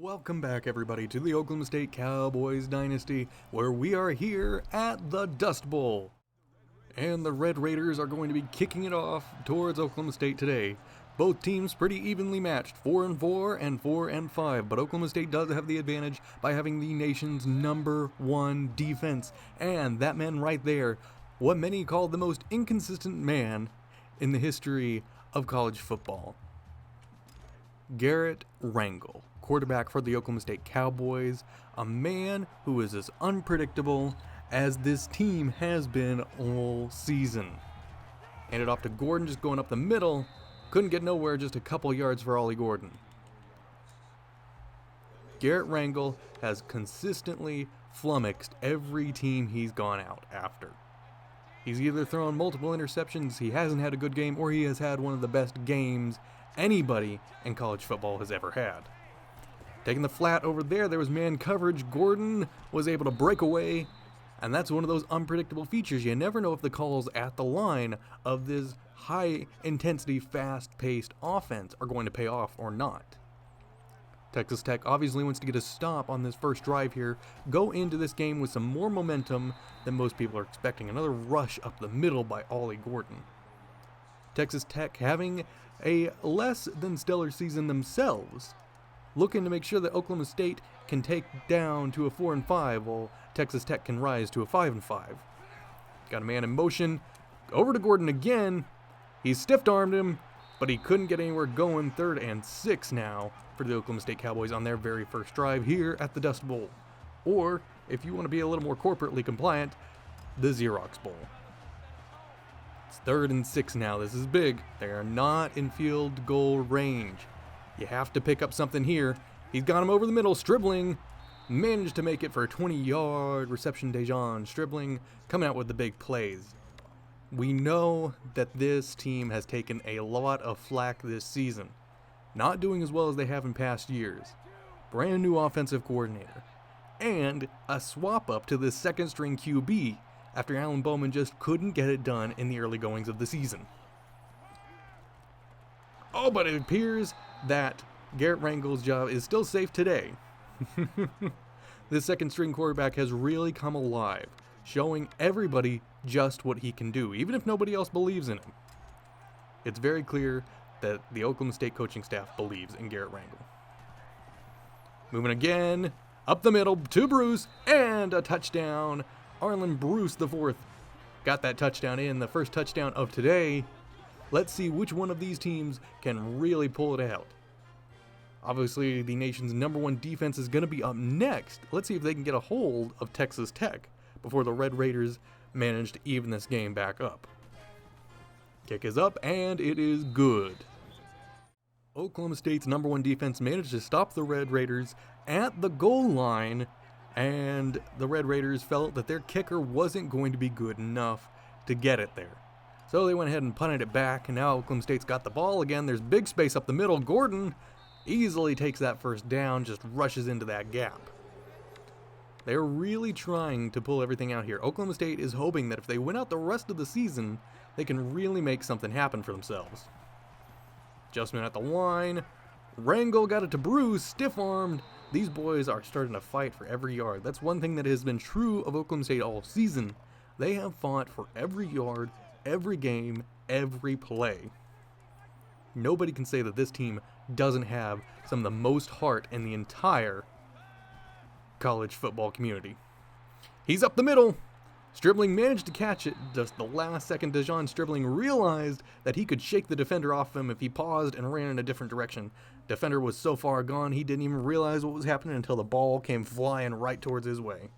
Welcome back, everybody, to the Oklahoma State Cowboys Dynasty, where we are here at the Dust Bowl. And the Red Raiders are going to be kicking it off towards Oklahoma State today. Both teams pretty evenly matched, 4-4 and 4-5, but Oklahoma State does have the advantage by having the nation's #1 defense. And that man right there, what many call the most inconsistent man in the history of college football. Garrett Rangel, quarterback for the Oklahoma State Cowboys, a man who is as unpredictable as this team has been all season. Handed off to Gordon, just going up the middle, couldn't get nowhere, just a couple yards for Ollie Gordon. Garrett Rangel has consistently flummoxed every team he's gone out after. He's either thrown multiple interceptions, he hasn't had a good game, or he has had one of the best games anybody in college football has ever had. Taking the flat over there was man coverage. Gordon was able to break away, and that's one of those unpredictable features. You never know if the calls at the line of this high-intensity, fast-paced offense are going to pay off or not. Texas Tech obviously wants to get a stop on this first drive here, go into this game with some more momentum than most people are expecting. Another rush up the middle by Ollie Gordon. Texas Tech having a less than stellar season themselves, looking to make sure that Oklahoma State can take down to a 4-5 while Texas Tech can rise to a 5-5. Got a man in motion, over to Gordon again. He stiff-armed him, but he couldn't get anywhere going. 3rd and 6 now for the Oklahoma State Cowboys on their very first drive here at the Dust Bowl. Or, if you want to be a little more corporately compliant, the Xerox Bowl. It's 3rd and 6 now. This is big. They are not in field goal range. You have to pick up something here. He's got him over the middle. Stribling managed to make it for a 20-yard reception. Dejon Stribling coming out with the big plays. We know that this team has taken a lot of flack this season. Not doing as well as they have in past years. Brand new offensive coordinator. And a swap up to the second string QB after Alan Bowman just couldn't get it done in the early goings of the season. Oh, but it appears that Garrett Rangel's job is still safe today. This second string quarterback has really come alive, showing everybody just what he can do, even if nobody else believes in him. It's very clear that the Oklahoma State coaching staff believes in Garrett Rangel. Moving again, up the middle to Bruce, and a touchdown. Arlen Bruce IV got that touchdown in, the first touchdown of today. Let's see which one of these teams can really pull it out. Obviously, the nation's #1 defense is going to be up next. Let's see if they can get a hold of Texas Tech before the Red Raiders manage to even this game back up. Kick is up, and it is good. Oklahoma State's #1 defense managed to stop the Red Raiders at the goal line, and the Red Raiders felt that their kicker wasn't going to be good enough to get it there. So they went ahead and punted it back, and now Oklahoma State's got the ball again. There's big space up the middle. Gordon easily takes that first down, just rushes into that gap. They're really trying to pull everything out here. Oklahoma State is hoping that if they win out the rest of the season, they can really make something happen for themselves. Adjustment at the line. Rangel got it to Bruce, stiff-armed. These boys are starting to fight for every yard. That's one thing that has been true of Oklahoma State all season. They have fought for every yard, every game, every play. Nobody can say that this team doesn't have some of the most heart in the entire college football community. He's up the middle. Stribling managed to catch it. Just the last second, Dejon Stribling realized that he could shake the defender off him if he paused and ran in a different direction. Defender was so far gone, he didn't even realize what was happening until the ball came flying right towards his way.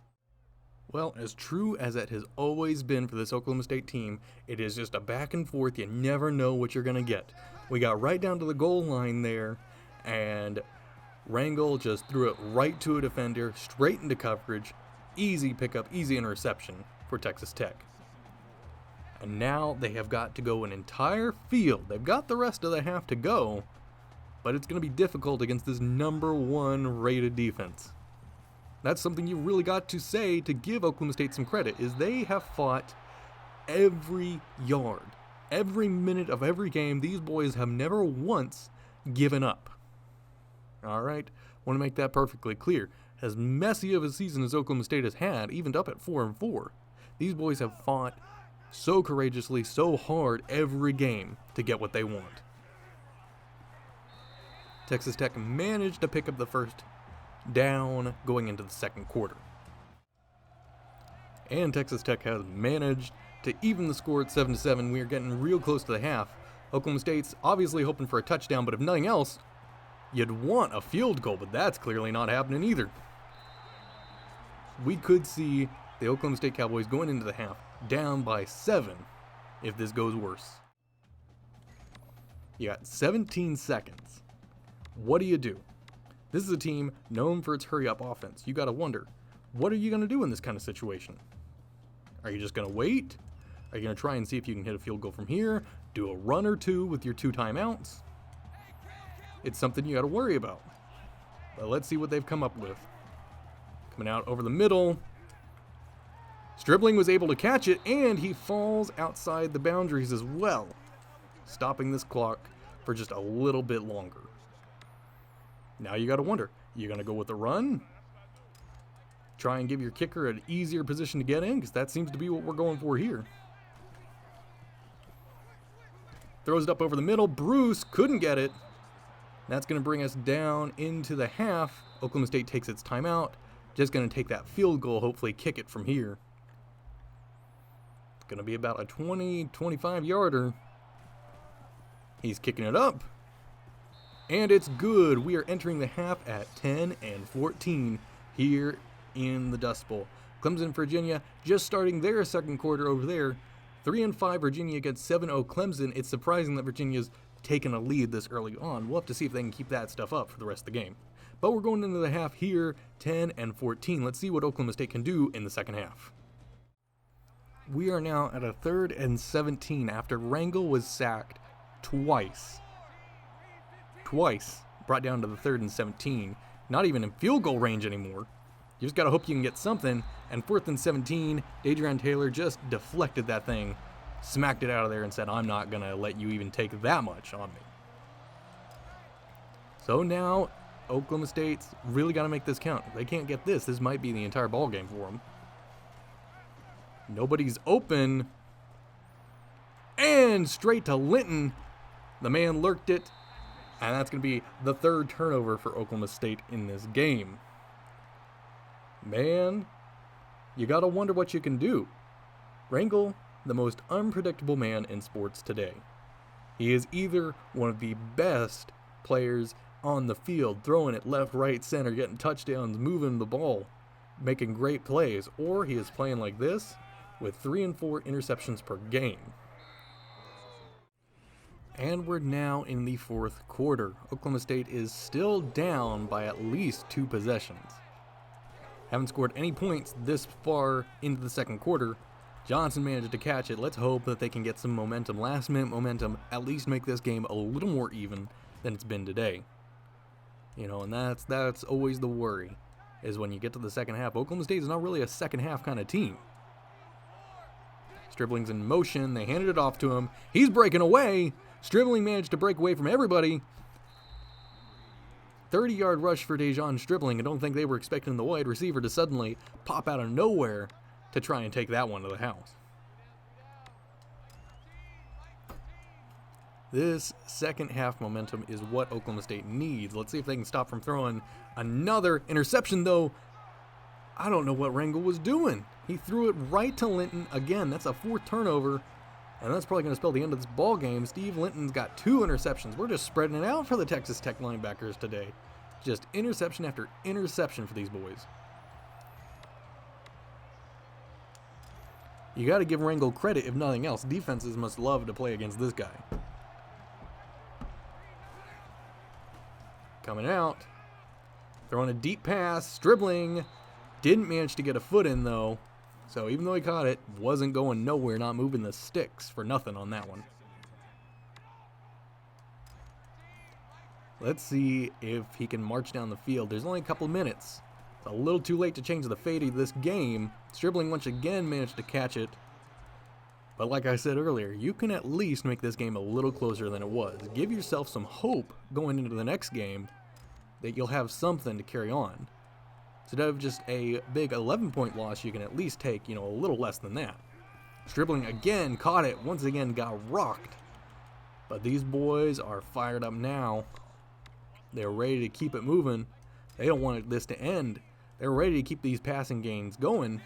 Well, as true as it has always been for this Oklahoma State team, it is just a back and forth. You never know what you're going to get. We got right down to the goal line there, and Rangel just threw it right to a defender, straight into coverage. Easy pickup, easy interception for Texas Tech. And now they have got to go an entire field. They've got the rest of the half to go, but it's going to be difficult against this #1 rated defense. That's something you really got to say to give Oklahoma State some credit, is they have fought every yard. Every minute of every game, these boys have never once given up. All right, Want to make that perfectly clear. As messy of a season as Oklahoma State has had, evened up at 4-4, these boys have fought so courageously, so hard every game to get what they want. Texas Tech managed to pick up the first down going into the second quarter. And Texas Tech has managed to even the score at 7-7. We are getting real close to the half. Oklahoma State's obviously hoping for a touchdown, but if nothing else, you'd want a field goal, but that's clearly not happening either. We could see the Oklahoma State Cowboys going into the half down by 7 if this goes worse. You got 17 seconds. What do? This is a team known for its hurry-up offense. You got to wonder, what are you going to do in this kind of situation? Are you just going to wait? Are you going to try and see if you can hit a field goal from here? Do a run or two with your 2 timeouts? It's something you got to worry about. But let's see what they've come up with. Coming out over the middle. Stribling was able to catch it, and he falls outside the boundaries as well, stopping this clock for just a little bit longer. Now you got to wonder, you going to go with the run? Try and give your kicker an easier position to get in, because that seems to be what we're going for here. Throws it up over the middle. Bruce couldn't get it. That's going to bring us down into the half. Oklahoma State takes its timeout. Just going to take that field goal, hopefully kick it from here. Going to be about a 20-25 yarder. He's kicking it up. And it's good. We are entering the half at 10-14 here in the Dust Bowl. Clemson, Virginia, just starting their second quarter over there. 3-5 Virginia against 7-0 Clemson. It's surprising that Virginia's taken a lead this early on. We'll have to see if they can keep that stuff up for the rest of the game. But we're going into the half here, 10-14. Let's see what Oklahoma State can do in the second half. We are now at a 3rd and 17 after Rangel was sacked twice. Brought down to the 3rd and 17. Not even in field goal range anymore. You just got to hope you can get something. And 4th and 17, Dadrian Taylor just deflected that thing, smacked it out of there and said, I'm not going to let you even take that much on me. So now Oklahoma State's really got to make this count. If they can't get this, this might be the entire ball game for them. Nobody's open. And straight to Linton. The man lurked it. And that's going to be the 3rd turnover for Oklahoma State in this game. Man, you got to wonder what you can do. Rangel, the most unpredictable man in sports today. He is either one of the best players on the field, throwing it left, right, center, getting touchdowns, moving the ball, making great plays, or he is playing like this with 3 and 4 interceptions per game. And we're now in the 4th quarter. Oklahoma State is still down by at least 2 possessions. Haven't scored any points this far into the second quarter. Johnson managed to catch it. Let's hope that they can get some momentum, last-minute momentum, at least make this game a little more even than it's been today. You know, and that's always the worry, is when you get to the second half. Oklahoma State is not really a second half kind of team. Stribling's in motion. They handed it off to him. He's breaking away. Stribling managed to break away from everybody. 30-yard rush for Dejon Stribling. I don't think they were expecting the wide receiver to suddenly pop out of nowhere to try and take that one to the house. This second half momentum is what Oklahoma State needs. Let's see if they can stop from throwing another interception, though. I don't know what Rangel was doing. He threw it right to Linton. Again, that's a 4th turnover, and that's probably going to spell the end of this ball game. Steve Linton's got 2 interceptions. We're just spreading it out for the Texas Tech linebackers today. Just interception after interception for these boys. You got to give Rangel credit, if nothing else. Defenses must love to play against this guy. Coming out. Throwing a deep pass. Stribling. Didn't manage to get a foot in, though. So even though he caught it, wasn't going nowhere, not moving the sticks for nothing on that one. Let's see if he can march down the field. There's only a couple minutes. It's a little too late to change the fate of this game. Stribling once again managed to catch it. But like I said earlier, you can at least make this game a little closer than it was. Give yourself some hope going into the next game that you'll have something to carry on. Instead of just a big 11-point loss, you can at least take, a little less than that. Dribbling again, caught it, once again got rocked. But these boys are fired up now. They're ready to keep it moving. They don't want this to end. They're ready to keep these passing gains going.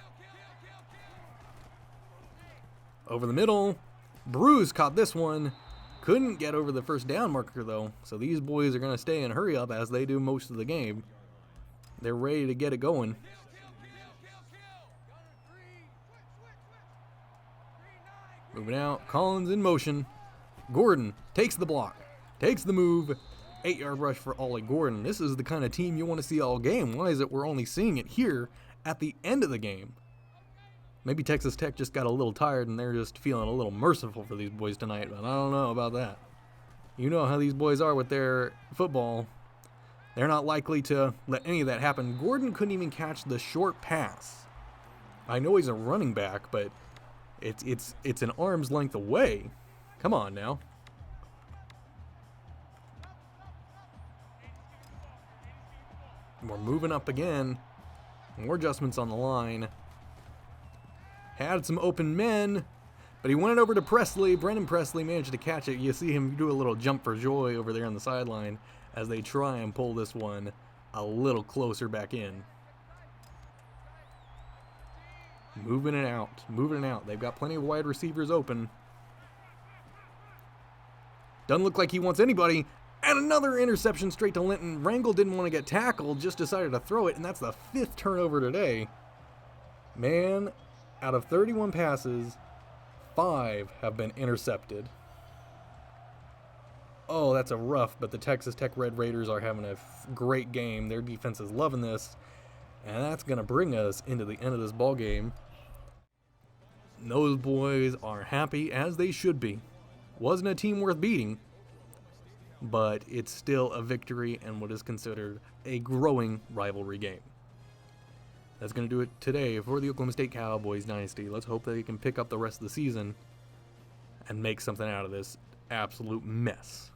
Over the middle, Bruce caught this one. Couldn't get over the first down marker though, so these boys are going to stay and hurry up as they do most of the game. They're ready to get it going. Moving out, Collins in motion. Gordon takes the block, takes the move. 8-yard rush for Ollie Gordon. This is the kind of team you want to see all game. Why is it we're only seeing it here at the end of the game? Maybe Texas Tech just got a little tired and they're just feeling a little merciful for these boys tonight, but I don't know about that. You know how these boys are with their football. They're not likely to let any of that happen. Gordon couldn't even catch the short pass. I know he's a running back, but it's an arm's length away. Come on now. We're moving up again. More adjustments on the line. Had some open men, but he went over to Presley. Brendan Presley managed to catch it. You see him do a little jump for joy over there on the sideline as they try and pull this one a little closer back in. Moving it out, moving it out. They've got plenty of wide receivers open. Doesn't look like he wants anybody. And another interception straight to Linton. Rangel didn't want to get tackled, just decided to throw it, and that's the 5th turnover today. Man, out of 31 passes, 5 have been intercepted. Oh, that's a rough, but the Texas Tech Red Raiders are having a great game. Their defense is loving this, and that's going to bring us into the end of this ball game. Those boys are happy, as they should be. Wasn't a team worth beating, but it's still a victory and what is considered a growing rivalry game. That's going to do it today for the Oklahoma State Cowboys Dynasty. Let's hope that they can pick up the rest of the season and make something out of this absolute mess.